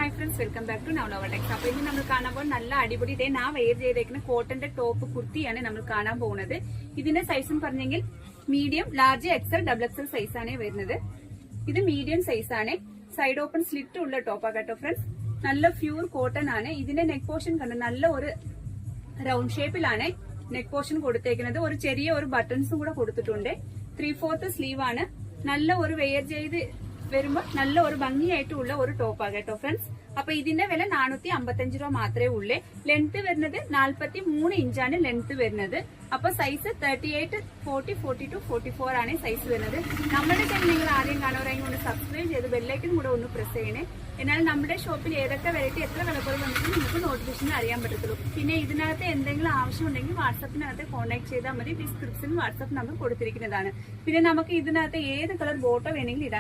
Hi friends, welcome back to Navalova techs. അപ്പൊ ഇന്ന് നമ്മൾ കാണാൻ പോകുന്ന നല്ല അടിപൊളി ഇതേ ഞാൻ വെയർ ചെയ്തേക്കുന്ന കോട്ടന്റെ ടോപ്പ് കുർത്തിയാണ് നമ്മൾ കാണാൻ പോകുന്നത്. ഇതിന്റെ സൈസ് എന്ന് പറഞ്ഞെങ്കിൽ medium, large, XL, double XL size ആണ് വരുന്നത്. ഇത് മീഡിയം സൈസ് ആണ്. സൈഡ് ഓപ്പൺ സ്ലിറ്റ് ഉള്ള ടോപ്പാ കേട്ടോ ഫ്രണ്ട്സ്. നല്ല പ്യൂർ കോട്ടൺ ആണ്. ഇതിന്റെ നെക്ക് പോർഷൻ കണ്ട് നല്ല ഒരു റൗണ്ട് ഷേപ്പിലാണ് നെക്ക് പോർഷൻ കൊടുത്തേക്കുന്നത്. ഒരു ചെറിയ ഒരു ബട്ടൺസും കൂടെ കൊടുത്തിട്ടുണ്ട്. 3/4 സ്ലീവ് ആണ്. നല്ല ഒരു വെയർ ചെയ്ത് വരുമ്പോൾ നല്ല ഒരു ഭംഗിയായിട്ടുള്ള ഒരു ടോപ്പാ കേട്ടോ ഫ്രണ്ട്സ്. അപ്പൊ ഇതിന്റെ വില 455 രൂപ മാത്രമേ ഉള്ളൂ. ലെങ്ത് വരുന്നത് 43 ഇഞ്ചാണ് ലെങ്ത് വരുന്നത്. അപ്പൊ സൈസ് 38, 40, 42, 44 ആണ് സൈസ് വരുന്നത്. നമ്മുടെ ചാനൽ നിങ്ങൾ ആദ്യം കാണുവാണെങ്കിൽ ഒന്ന് സബ്സ്ക്രൈബ് ചെയ്ത് ബെല്ലൈക്കൻ കൂടെ ഒന്ന് പ്രസ് ചെയ്യണേ. എന്നാൽ നമ്മുടെ ഷോപ്പിൽ ഏതൊക്കെ വെറൈറ്റി എത്ര വിലക്കുറവ് വന്നിട്ട് നിങ്ങൾക്ക് നോട്ടിഫിക്കേഷൻ അറിയാൻ പറ്റത്തുള്ളൂ. പിന്നെ ഇതിനകത്ത് എന്തെങ്കിലും ആവശ്യമുണ്ടെങ്കിൽ വാട്സാപ്പിനകത്ത് കോൺടാക്ട് ചെയ്താൽ മതി. ഡിസ്ക്രിപ്ഷനിൽ വാട്സാപ്പ് നമ്പർ കൊടുത്തിരിക്കുന്നതാണ്. പിന്നെ നമുക്ക് ഇതിനകത്ത് ഏത് കളർ ബോട്ടോ വേണമെങ്കിലും ഇടാം.